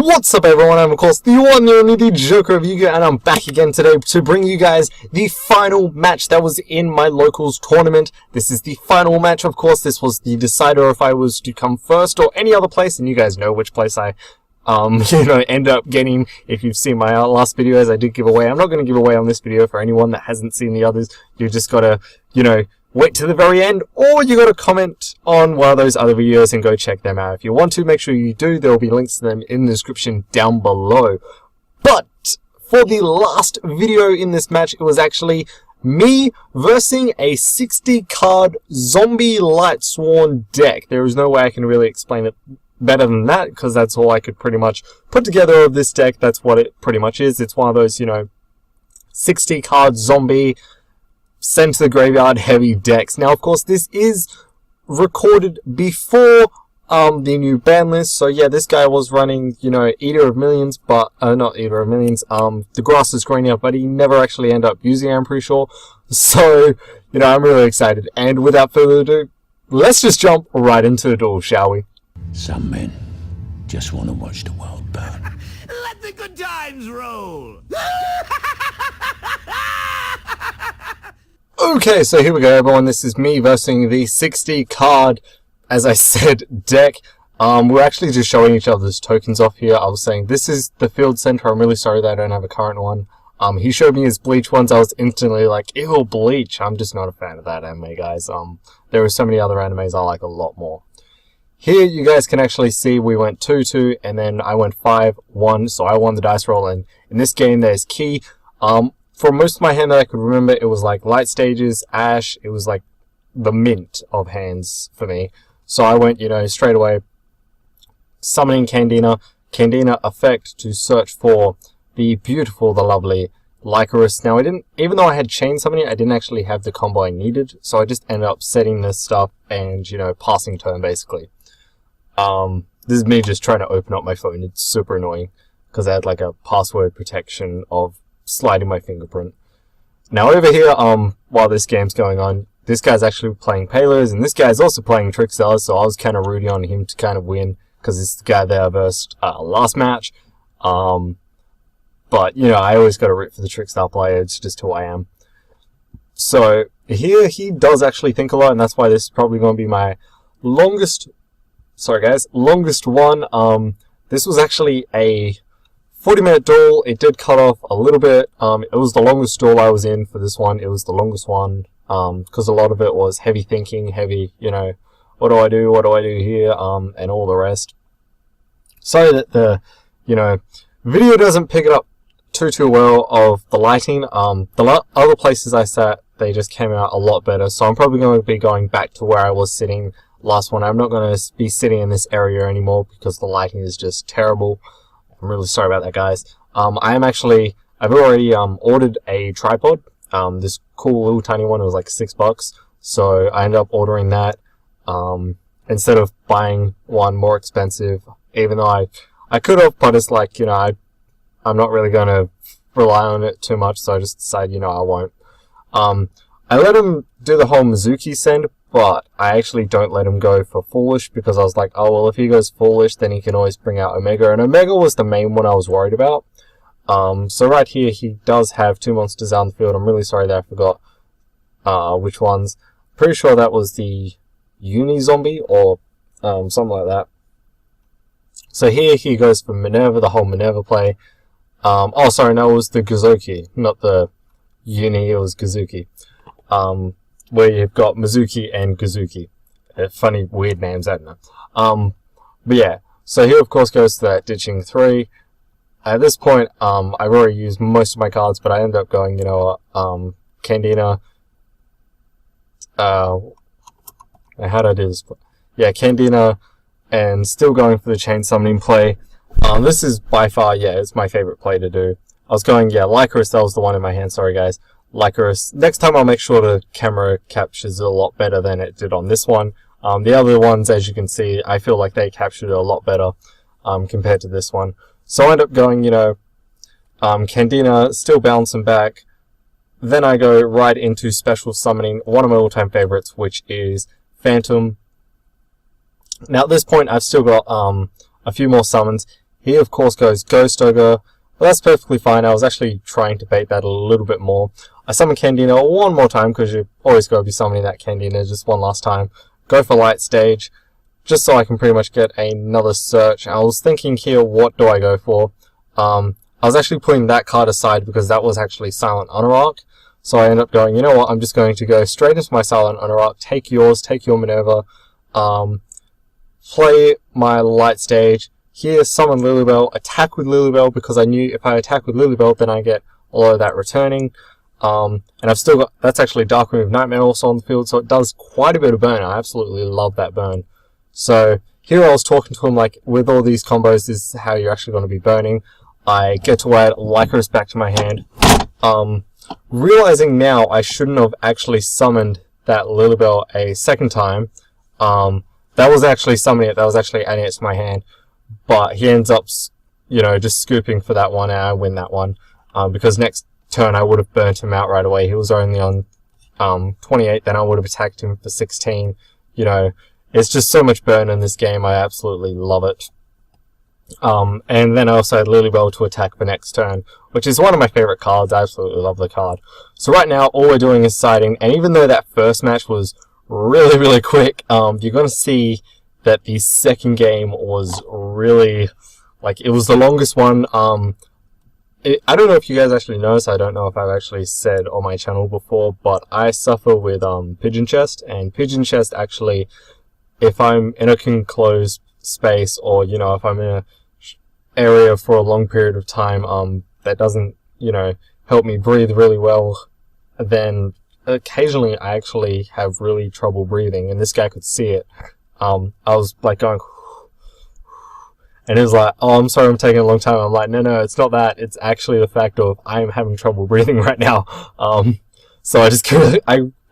What's up everyone, I'm of course the one and only the Joker of Yu-Gi-Oh! And I'm back again today to bring you guys the final match that was in my locals tournament. This is the final match, of course. This was the decider if I was to come first or any other place, and you guys know which place I end up getting. If you've seen my last videos, I did give away. I'm not going to give away on this video for anyone that hasn't seen the others. You just gotta, wait to the very end, or you gotta comment on one of those other videos and go check them out. If you want to, make sure you do. There will be links to them in the description down below. But for the last video in this match, it was actually me versus a 60-card zombie Lightsworn deck. There is no way I can really explain it better than that, because that's all I could pretty much put together of this deck. That's what it pretty much is. It's one of those, 60-card zombie send to the graveyard heavy decks. Now, of course, this is recorded before the new ban list. So yeah, this guy was running, Eater of Millions, but not Eater of Millions. The grass is greener, but he never actually ended up using it, I'm pretty sure. So, I'm really excited. And without further ado, let's just jump right into the duel, shall we? Some men just want to watch the world burn. Let the good times roll! Okay, so here we go, everyone. This is me versus the 60-card, as I said, deck. We're actually just showing each other's tokens off here. I was saying this is the field center. I'm really sorry that I don't have a current one. He showed me his Bleach ones. I was instantly like, ew, Bleach. I'm just not a fan of that anime, guys. There are so many other animes I like a lot more. Here, you guys can actually see we went 2-2, and then I went 5-1, so I won the dice roll. And in this game, there's Key. For most of my hand that I could remember, it was like Light Stages, Ash. It was like the mint of hands for me. So I went, straight away summoning Candina. Candina effect to search for the beautiful, the lovely Lycoris. Now, even though I had chain summoning, I didn't actually have the combo I needed. So I just ended up setting this stuff and, passing turn basically. This is me just trying to open up my phone. It's super annoying because I had like a password protection of sliding my fingerprint. Now over here, while this game's going on, this guy's actually playing payloads, and this guy's also playing Trickstars, so I was kind of rooting on him to kind of win, because it's the guy that I versed last match. But, I always got to root for the Trickstar player. It's just who I am. So, here he does actually think a lot, and that's why this is probably going to be my longest one. This was actually a 40-minute duel. It did cut off a little bit. It was the longest duel I was in for this one. It was the longest one, because a lot of it was heavy thinking, heavy, what do I do here, and all the rest. Sorry that the, video doesn't pick it up too well of the lighting. The other places I sat, they just came out a lot better, so I'm probably going to be going back to where I was sitting last one. I'm not going to be sitting in this area anymore because the lighting is just terrible. I'm really sorry about that, guys. I've already ordered a tripod. This cool little tiny one. It was like $6, so I ended up ordering that instead of buying one more expensive. Even though I could have, but it's like, I'm not really going to rely on it too much, so I just decided, I won't. I let him do the whole Mizuki send, but I actually don't let him go for Foolish, because I was like, oh, well, if he goes Foolish, then he can always bring out Omega, and Omega was the main one I was worried about. So right here, he does have 2 monsters out on the field. I'm really sorry that I forgot which ones. Pretty sure that was the Uni-Zombie, or something like that. So here he goes for Minerva, the whole Minerva play. Oh, sorry, no, it was the Guzuki, not the Uni, it was Guzuki. Where you've got Mizuki and Guzuki. Funny, weird names, I don't know. But yeah, so here of course goes to that ditching 3. At this point, I've already used most of my cards, but I end up going, Candina. How did I do this? Yeah, Candina, and still going for the chain summoning play. This is by far, it's my favorite play to do. I was going, Lycoris, that was the one in my hand, sorry guys. Lycoris. Next time I'll make sure the camera captures it a lot better than it did on this one. The other ones, as you can see, I feel like they captured it a lot better compared to this one. So I end up going, Candina, still bouncing back. Then I go right into special summoning, one of my all-time favorites, which is Phantom. Now at this point, I've still got a few more summons. He of course goes Ghost Ogre. Well, that's perfectly fine. I was actually trying to bait that a little bit more. I summon Candina one more time, because you always got to be summoning that Candina just one last time. Go for Light Stage, just so I can pretty much get another search. I was thinking here, what do I go for? I was actually putting that card aside because that was actually Silent Anorak. So I ended up going, you know what, I'm just going to go straight into my Silent Anorak, take yours, take your Minerva, play my Light Stage, here summon Lilybell, attack with Lilybell, because I knew if I attack with Lilybell, then I get all of that returning. And I've still got, that's actually Darkroom of Nightmare also on the field, so it does quite a bit of burn. I absolutely love that burn. So here I was talking to him like, with all these combos, this is how you're actually going to be burning. I get to add Lycos back to my hand. Realizing now I shouldn't have actually summoned that Lilybell a second time. That was actually summoning it, that was actually adding it to my hand. But he ends up, you know, just scooping for that one, and I win that one. Because next turn I would have burnt him out right away. He was only on 28, then I would have attacked him for 16. You know, it's just so much burn in this game, I absolutely love it. And then I also had Lilybell to attack the next turn, which is one of my favorite cards. I absolutely love the card. So right now, all we're doing is siding, and even though that first match was really, really quick, you're going to see that the second game was really, like, it was the longest one. I don't know if you guys actually noticed, I don't know if I've actually said on my channel before, but I suffer with Pigeon Chest, and Pigeon Chest actually, if I'm in a enclosed space, or, you know, if I'm in a area for a long period of time, that doesn't, you know, help me breathe really well, then occasionally I actually have really trouble breathing, and this guy could see it. I was like going, and he was like, oh, I'm sorry, I'm taking a long time. I'm like, no, it's not that. It's actually the fact of I am having trouble breathing right now. So I just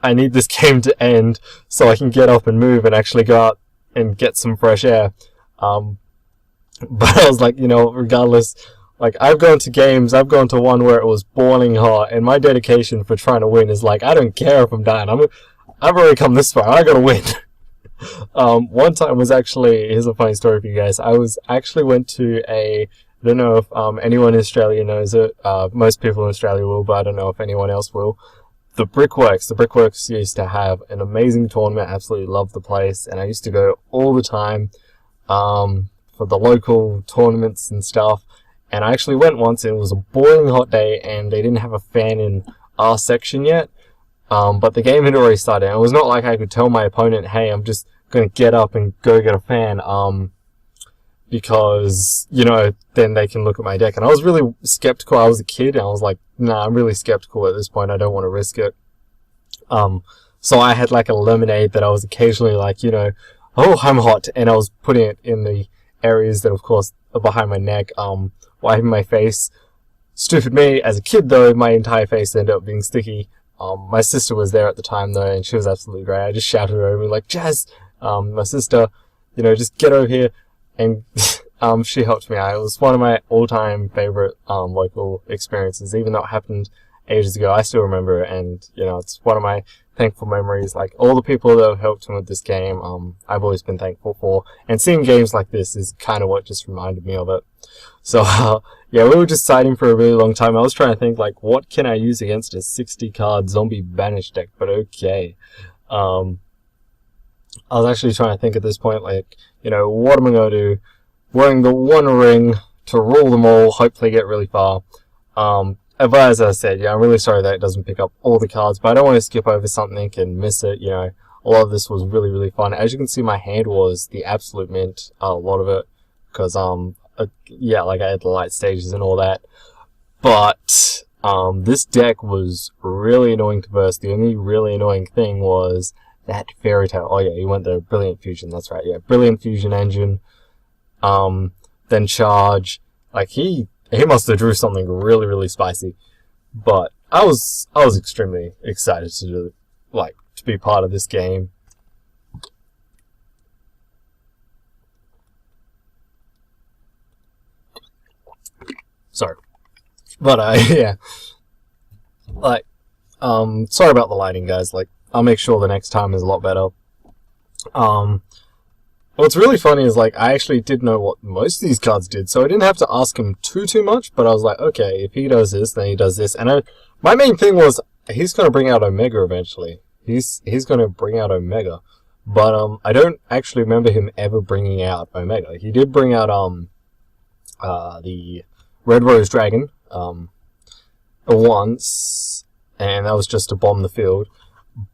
I need this game to end so I can get up and move and actually go out and get some fresh air. But I was like, you know, regardless, like, I've gone to games, I've gone to one where it was boiling hot, and my dedication for trying to win is like, I don't care if I'm dying. I've already come this far. I gotta win. One time was actually, here's a funny story for you guys. I went to I don't know if anyone in Australia knows it. Most people in Australia will, but I don't know if anyone else will. The Brickworks. The Brickworks used to have an amazing tournament. I absolutely loved the place, and I used to go all the time for the local tournaments and stuff. And I actually went once, and it was a boiling hot day, and they didn't have a fan in our section yet. But the game had already started, and it was not like I could tell my opponent, hey, I'm just going to get up and go get a fan, because, you know, then they can look at my deck. And I was really skeptical. I was a kid, and I was like, nah, I'm really skeptical at this point. I don't want to risk it. So I had like a lemonade that I was occasionally like, you know, oh, I'm hot, and I was putting it in the areas that, of course, are behind my neck, wiping my face. Stupid me, as a kid though, my entire face ended up being sticky. My sister was there at the time though, and she was absolutely great. I just shouted over me like, Jazz, my sister, you know, just get over here. And she helped me out. It was one of my all-time favorite local experiences, even though it happened ages ago. I still remember it, and, you know, it's one of my thankful memories. Like, all the people that have helped me with this game, I've always been thankful for. And seeing games like this is kind of what just reminded me of it. So, yeah, we were just siding for a really long time. I was trying to think, like, what can I use against a 60-card zombie banish deck? But okay. I was actually trying to think at this point, like, you know, what am I going to do? Wearing the One Ring to rule them all, hopefully get really far. But as I said, yeah, I'm really sorry that it doesn't pick up all the cards, but I don't want to skip over something and miss it, you know. A lot of this was really, really fun. As you can see, my hand was the absolute mint, a lot of it, because, yeah, like I had the light stages and all that. But, this deck was really annoying to verse. The only really annoying thing was that Fairy Tale. Oh yeah, he went the Brilliant Fusion, that's right, yeah. Brilliant Fusion Engine, then Charge. Like, he must have drew something really, really spicy. But I was extremely excited to do, like, to be part of this game. Sorry. But, yeah. Like, sorry about the lighting, guys. Like, I'll make sure the next time is a lot better. what's really funny is, like, I actually did know what most of these cards did, so I didn't have to ask him too much, but I was like, okay, if he does this, then he does this. And my main thing was, he's going to bring out Omega eventually. He's going to bring out Omega. But I don't actually remember him ever bringing out Omega. He did bring out the Red Rose Dragon once, and that was just to bomb the field.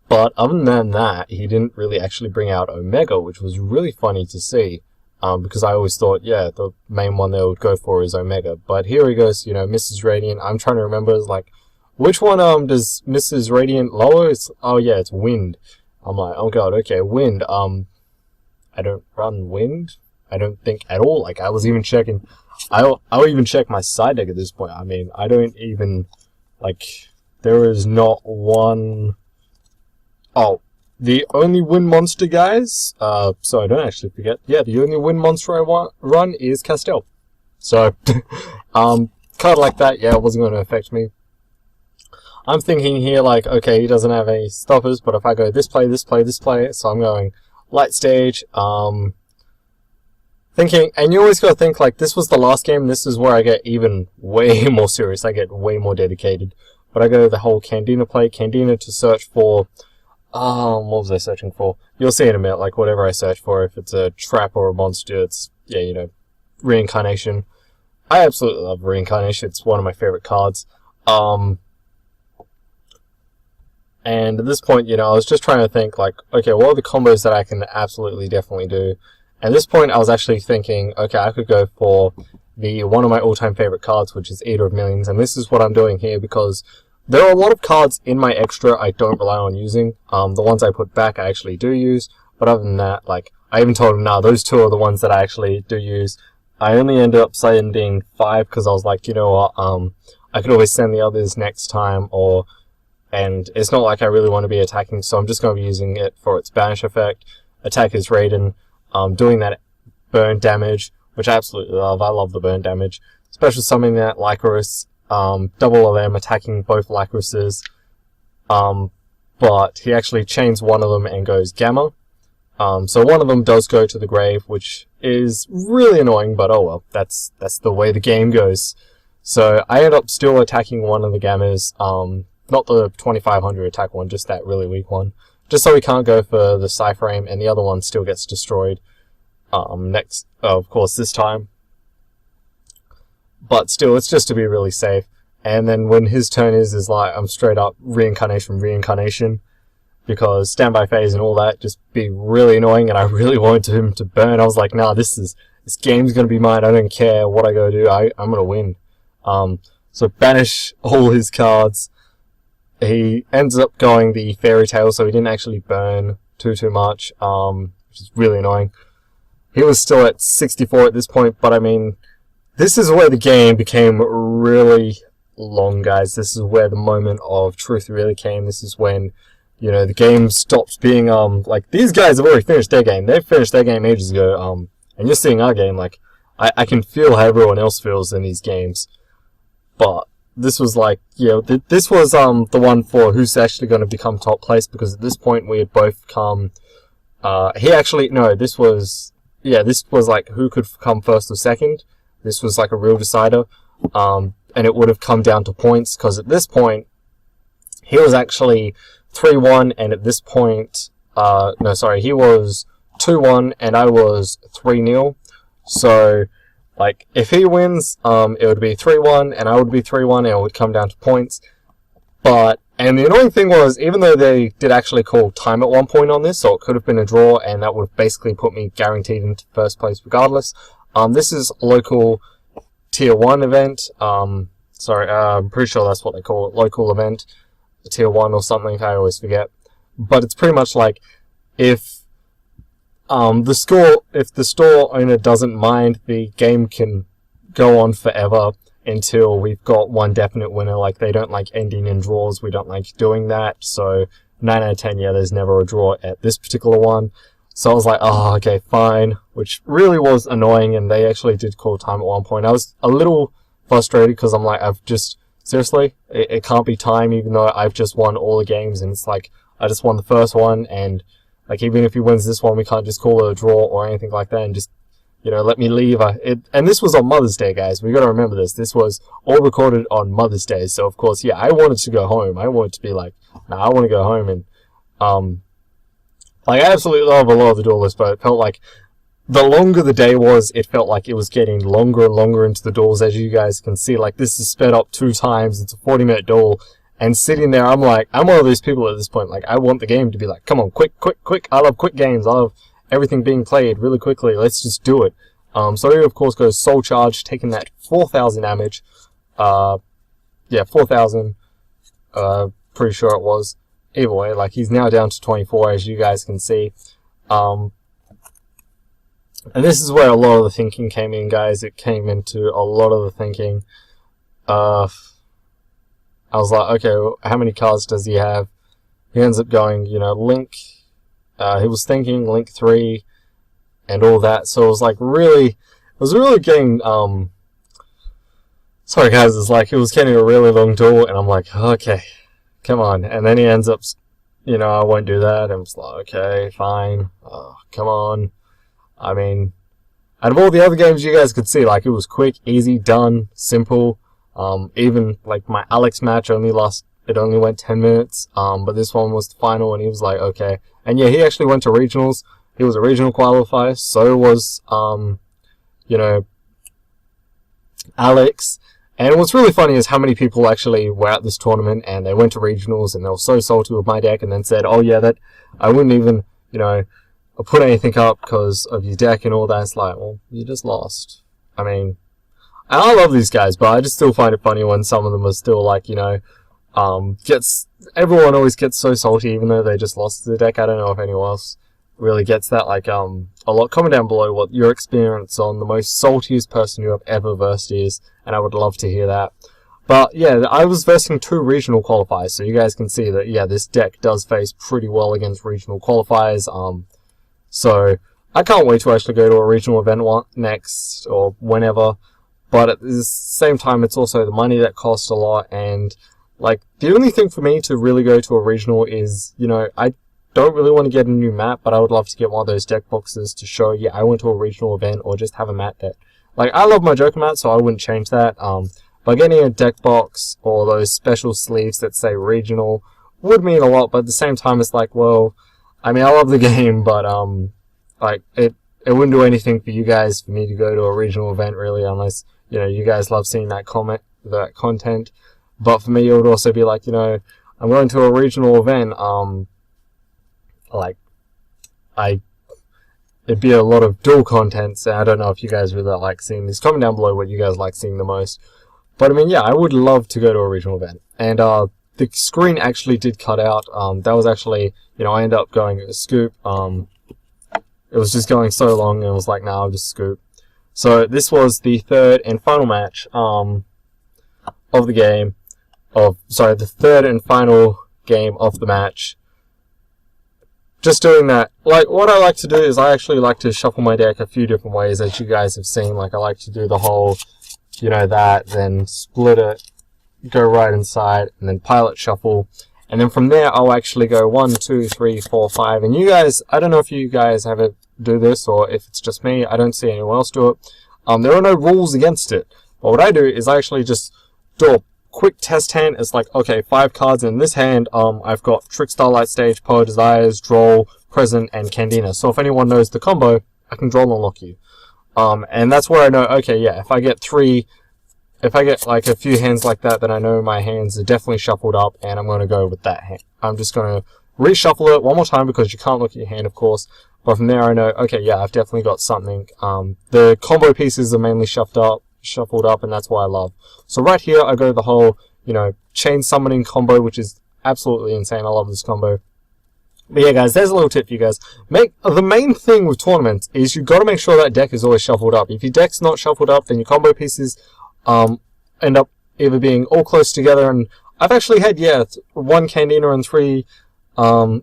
But other than that, he didn't really actually bring out Omega, which was really funny to see. Because I always thought, yeah, the main one they would go for is Omega. But here he goes, you know, Mrs. Radiant. I'm trying to remember, like, which one does Mrs. Radiant lower? Oh yeah, it's Wind. I'm like, oh god, okay, Wind. I don't run Wind. I don't think at all. Like, I was even checking. I'll even check my side deck at this point. I mean, I don't even, like, there is not one. Oh, the only Wind monster, guys. So I don't actually forget. Yeah, the only Wind monster I run is Castell. So, card like that, yeah, it wasn't going to affect me. I'm thinking here, like, okay, he doesn't have any stoppers, but if I go this play, this play, this play, so I'm going Light Stage, thinking, and you always gotta think, like, this was the last game, this is where I get even way more serious, I get way more dedicated, but I go the whole Candina play, Candina to search for, what was I searching for? You'll see in a minute, like, whatever I search for, if it's a trap or a monster, it's, yeah, you know, Reincarnation. I absolutely love Reincarnation, it's one of my favorite cards. And at this point, you know, I was just trying to think, like, okay, what are the combos that I can absolutely definitely do? At this point, I was actually thinking, okay, I could go for one of my all-time favorite cards, which is Eater of Millions, and this is what I'm doing here, because there are a lot of cards in my extra I don't rely on using. The ones I put back I actually do use, but other than that, like, I even told him, nah, those two are the ones that I actually do use. I only ended up sending 5, because I was like, you know what, I could always send the others next time, and it's not like I really want to be attacking, so I'm just going to be using it for its banish effect. Attack is Raiden, doing that burn damage, which I absolutely love. I love the burn damage. Special summoning that Lycoris, double of them attacking both Lycorises, but he actually chains one of them and goes Gamma. So one of them does go to the grave, which is really annoying, but oh well, that's the way the game goes. So I end up still attacking one of the Gammas, not the 2500 attack one, just that really weak one. Just so we can't go for the Cypher Aim, and the other one still gets destroyed. Next, of course, this time. But still, it's just to be really safe. And then when his turn is like, I'm straight up Reincarnation. Because Standby Phase and all that just be really annoying, and I really wanted him to burn. I was like, nah, this game's gonna be mine, I don't care what I go do, I'm gonna win. So banish all his cards. He ends up going the Fairy Tale, so he didn't actually burn too much, which is really annoying. He was still at 64 at this point, but I mean, this is where the game became really long, guys. This is where the moment of truth really came. This is when, you know, the game stopped being, like, these guys have already finished their game. They've finished their game ages ago, and you're seeing our game, like, I can feel how everyone else feels in these games. But this was like, you know, this was the one for who's actually going to become top place, because at this point we had both come, this was like who could come first or second. This was like a real decider, and it would have come down to points, because at this point he was actually 3-1, and at this point, he was 2-1 and I was 3-0. So, like, if he wins, it would be 3-1, and I would be 3-1, and it would come down to points. And the annoying thing was, even though they did actually call time at one point on this, so it could have been a draw, and that would have basically put me guaranteed into first place regardless. This is a local Tier 1 event. I'm pretty sure that's what they call it, local event. Tier 1 or something, I always forget. But it's pretty much like, if the store owner doesn't mind, the game can go on forever until we've got one definite winner. Like, they don't like ending in draws, we don't like doing that, so 9 out of 10, yeah, there's never a draw at this particular one. So I was like, oh, okay, fine, which really was annoying, and they actually did call time at one point. I was a little frustrated, because I'm like, seriously, it can't be time, even though I've just won all the games, and it's like, I just won the first one, and Like, even if he wins this one, we can't just call it a draw or anything like that and just, you know, let me leave. And this was on Mother's Day, guys. We got to remember this. This was all recorded on Mother's Day. So, of course, yeah, I wanted to go home. I wanted to be like, nah, I want to go home. And, like, I absolutely love a lot of the duelists, but it felt like the longer the day was, it felt like it was getting longer and longer into the duels. As you guys can see, like, this is sped up 2 times. It's a 40-minute duel. And sitting there, I'm like, I'm one of those people at this point. Like, I want the game to be like, come on, quick, quick, quick. I love quick games. I love everything being played really quickly. Let's just do it. So he, of course, goes Soul Charge, taking that 4,000 damage. Yeah, 4,000. Pretty sure it was. Either way, like, he's now down to 24, as you guys can see. And this is where a lot of the thinking came in, guys. It came into a lot of the thinking. I was like, okay, how many cards does he have? He ends up going, you know, Link. He was thinking Link 3 and all that. So it was like really getting, sorry guys, it's like, it was getting a really long duel, and I'm like, okay, come on. And then he ends up, you know, I won't do that. I'm just like, okay, fine. Come on. I mean, out of all the other games you guys could see, like, it was quick, easy, done, simple. Even like my Alex match it only went 10 minutes. But this one was the final, and he was like, okay. And yeah, he actually went to regionals. He was a regional qualifier. So was, you know, Alex. And what's really funny is how many people actually were at this tournament and they went to regionals and they were so salty with my deck and then said, oh yeah, that I wouldn't even, you know, put anything up because of your deck and all that. It's like, well, you just lost. I mean, I love these guys, but I just still find it funny when some of them are still like, you know, everyone always gets so salty even though they just lost the deck. I don't know if anyone else really gets that. Like, a lot. Comment down below what your experience on the most saltiest person you have ever versed is, and I would love to hear that. But yeah, I was versing 2 regional qualifiers, so you guys can see that, yeah, this deck does face pretty well against regional qualifiers. So I can't wait to actually go to a regional event next or whenever. But at the same time, it's also the money that costs a lot. And, like, the only thing for me to really go to a regional is, you know, I don't really want to get a new map, but I would love to get one of those deck boxes to show, yeah, I went to a regional event, or just have a mat that, like, I love my Joker mat, so I wouldn't change that. But getting a deck box or those special sleeves that say regional would mean a lot. But at the same time, it's like, well, I mean, I love the game, but, like, it wouldn't do anything for you guys for me to go to a regional event, really, unless, you know, you guys love seeing that content. But for me, it would also be like, you know, I'm going to a regional event, like, it'd be a lot of dual content, so I don't know if you guys really like seeing this. Comment down below what you guys like seeing the most. But I mean, yeah, I would love to go to a regional event. And, the screen actually did cut out. That was actually, you know, I ended up going a scoop. It was just going so long, and it was like, nah, I'll just scoop. So this was the 3rd and final match, of the game. The 3rd and final game of the match. Just doing that. Like, what I like to do is I actually like to shuffle my deck a few different ways, as you guys have seen. Like, I like to do the whole, you know, that, then split it, go right inside, and then pilot shuffle. And then from there, I'll actually go 1, 2, 3, 4, 5. And you guys, I don't know if you guys have it do this, or if it's just me. I don't see anyone else do it. There are no rules against it. But what I do is I actually just do a quick test hand. It's like, okay, 5 cards in this hand. I've got Trickstar, Light Stage, Power Desires, Droll, Present, and Candina. So if anyone knows the combo, I can Droll unlock you. And that's where I know, okay, yeah, if I get like a few hands like that, then I know my hands are definitely shuffled up, and I'm going to go with that hand. I'm just going to reshuffle it one more time, because you can't look at your hand, of course. But from there I know, okay, yeah, I've definitely got something. The combo pieces are mainly shuffled up, and that's what I love. So right here, I go the whole, you know, chain summoning combo, which is absolutely insane. I love this combo. But yeah, guys, there's a little tip for you guys. The main thing with tournaments is you've got to make sure that deck is always shuffled up. If your deck's not shuffled up, then your combo pieces end up either being all close together. And I've actually had, yeah, 1 Candina and 3...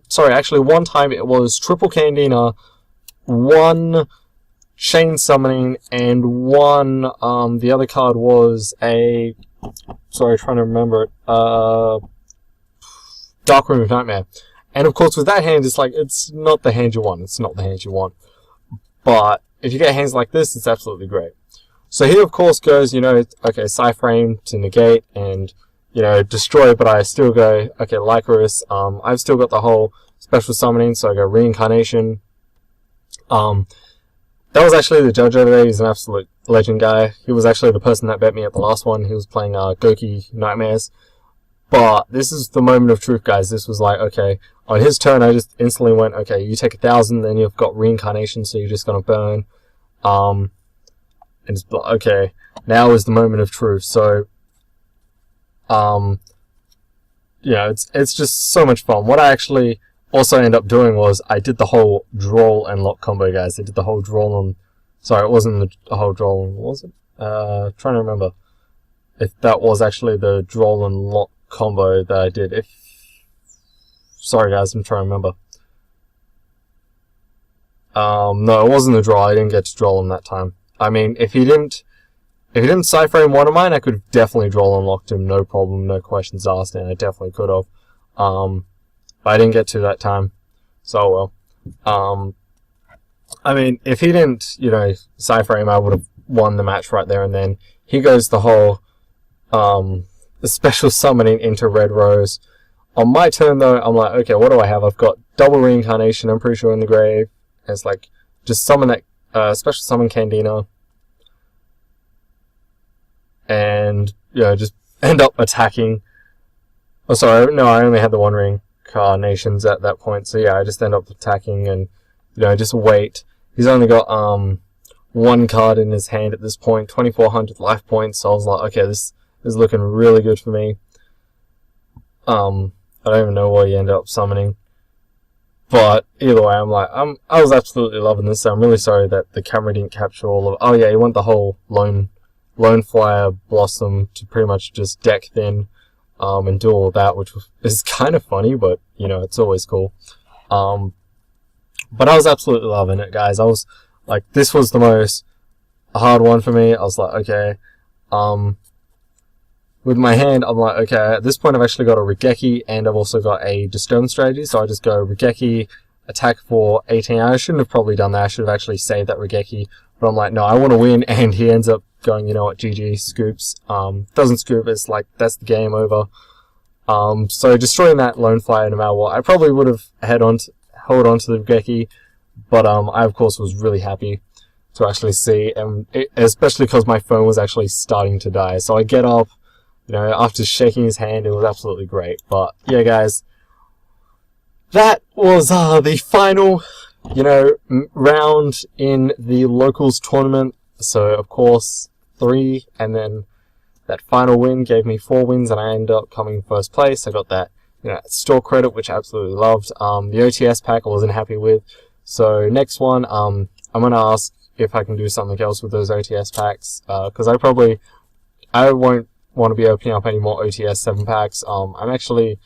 sorry, actually one time it was triple Candina, 1 chain summoning, and 1, the other card was a, sorry, trying to remember it, Dark Room of Nightmare. And of course with that hand, it's like, it's not the hand you want. It's not the hand you want. But if you get hands like this, it's absolutely great. So here of course goes, you know, okay, Psy-Frame to negate and, you know, destroy, but I still go, okay, Lycoris. I've still got the whole special summoning, so I go Reincarnation. That was actually the judge over there. He's an absolute legend guy. He was actually the person that bet me at the last one. He was playing Goki Nightmares. But this is the moment of truth, guys. This was like, okay, on his turn, I just instantly went, okay, you take 1,000, then you've got Reincarnation, so you're just gonna burn. And it's like, okay, now is the moment of truth. So, you know, it's just so much fun. What I actually also ended up doing was I did the whole drawl and lock combo, guys. I did the whole drawl and... Sorry, it wasn't the whole drawl and... Was it? Trying to remember if that was actually the drawl and lock combo that I did. Sorry, guys, I'm trying to remember. No, it wasn't the draw. I didn't get to draw him that time. I mean, if he didn't Psy-Frame one of mine, I could have definitely draw and locked him, no problem, no questions asked, and I definitely could have. But I didn't get to that time, so well. I mean, if he didn't, you know, Psy-Frame, I would have won the match right there and then. He goes the whole, the special summoning into Red Rose. On my turn, though, I'm like, okay, what do I have? I've got double Reincarnation, I'm pretty sure, in the grave. And it's like, just summon that, special summon Candina. And, you know, just end up attacking. Oh, sorry, no, I only had the one Reincarnations at that point. So yeah, I just end up attacking and, you know, just wait. He's only got, one card in his hand at this point, 2,400 life points. So I was like, okay, this is looking really good for me. I don't even know what he ended up summoning. But either way, I'm like, I was absolutely loving this. So I'm really sorry that the camera didn't capture all of... Oh yeah, he went the whole Lone Flyer Blossom to pretty much just deck thin, and do all that, which is kind of funny, but, you know, it's always cool. But I was absolutely loving it, guys. I was like, this was the most hard one for me. I was like, okay, with my hand, I'm like, okay, at this point I've actually got a Regeki, and I've also got a Disturb strategy, so I just go Regeki, attack for 18. I shouldn't have probably done that. I should have actually saved that Regeki, but I'm like, no, I want to win, and he ends up going, you know what, GG, scoops. Doesn't scoop, it's like, that's the game over. So destroying that Lone Flyer no matter what, I probably would have held on to the Regeki, but I of course was really happy to actually see, and especially because my phone was actually starting to die. So I get up, you know, after shaking his hand, it was absolutely great. But yeah, guys, that was the final, you know, round in the locals tournament. So of course 3, and then that final win gave me 4 wins, and I ended up coming first place. I got that, you know, store credit, which I absolutely loved. The OTS pack I wasn't happy with. So next one, I'm gonna ask if I can do something else with those OTS packs, because I won't want to be opening up any more OTS 7 packs. I'm actually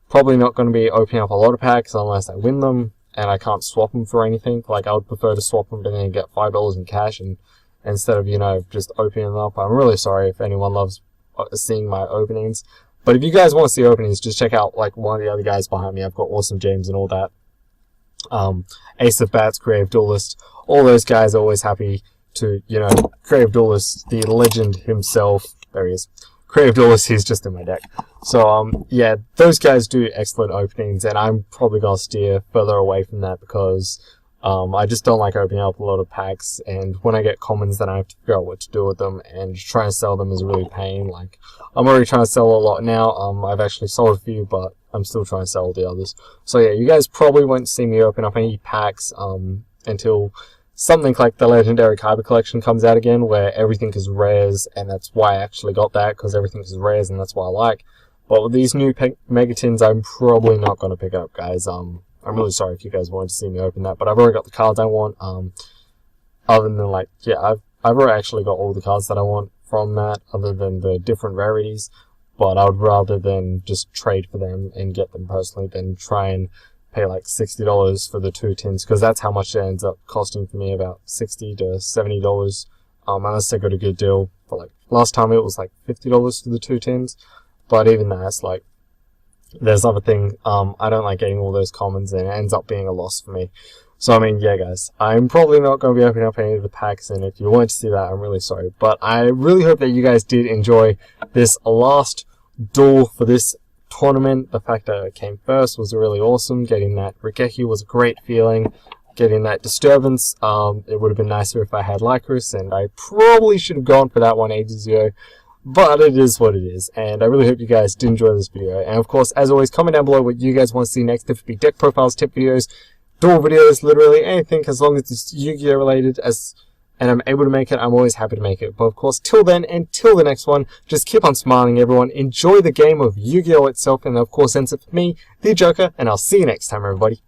probably not going to be opening up a lot of packs unless I win them and I can't swap them for anything. Like, I would prefer to swap them and then get $5 in cash, and instead of, you know, just opening them up. I'm really sorry if anyone loves seeing my openings, but if you guys want to see openings, just check out like one of the other guys behind me. I've got Awesome James and all that. Ace of Bats, Creative Duelist, all those guys are always happy to, you know, Creative Duelist, the legend himself. There he is. Creative Duelist, he's just in my deck. So, yeah, those guys do excellent openings, and I'm probably going to steer further away from that because I just don't like opening up a lot of packs, and when I get commons, then I have to figure out what to do with them, and trying to sell them is really pain. Like, I'm already trying to sell a lot now. I've actually sold a few, but I'm still trying to sell the others. So yeah, you guys probably won't see me open up any packs until something like the Legendary Kyber Collection comes out again, where everything is rares, and that's why I actually got that, because everything is rares, and that's what I like. But with these new Megatins, I'm probably not going to pick up, guys. I'm really sorry if you guys wanted to see me open that, but I've already got the cards I want. Other than, like, yeah, I've already actually got all the cards that I want from that, other than the different rarities. But I would rather than just trade for them and get them personally than try and pay like $60 for the 2 tins, because that's how much it ends up costing for me, about $60 to $70. Unless I got a good deal. But like last time it was like $50 for the 2 tins. But even that's like, there's another thing, I don't like getting all those commons, and it ends up being a loss for me. So, I mean, yeah, guys, I'm probably not going to be opening up any of the packs, and if you wanted to see that, I'm really sorry. But I really hope that you guys did enjoy this last duel for this tournament. The fact that I came first was really awesome. Getting that Rikeki was a great feeling. Getting that Disturbance, it would have been nicer if I had Lycris, and I probably should have gone for that one ages ago. But it is what it is, and I really hope you guys did enjoy this video. And of course, as always, comment down below what you guys want to see next. If it be deck profiles, tip videos, duel videos, literally anything, as long as it's Yu-Gi-Oh related, and I'm able to make it, I'm always happy to make it. But of course, till then, until the next one, just keep on smiling, everyone. Enjoy the game of Yu-Gi-Oh itself, and of course, ends up for me, the Joker, and I'll see you next time, everybody.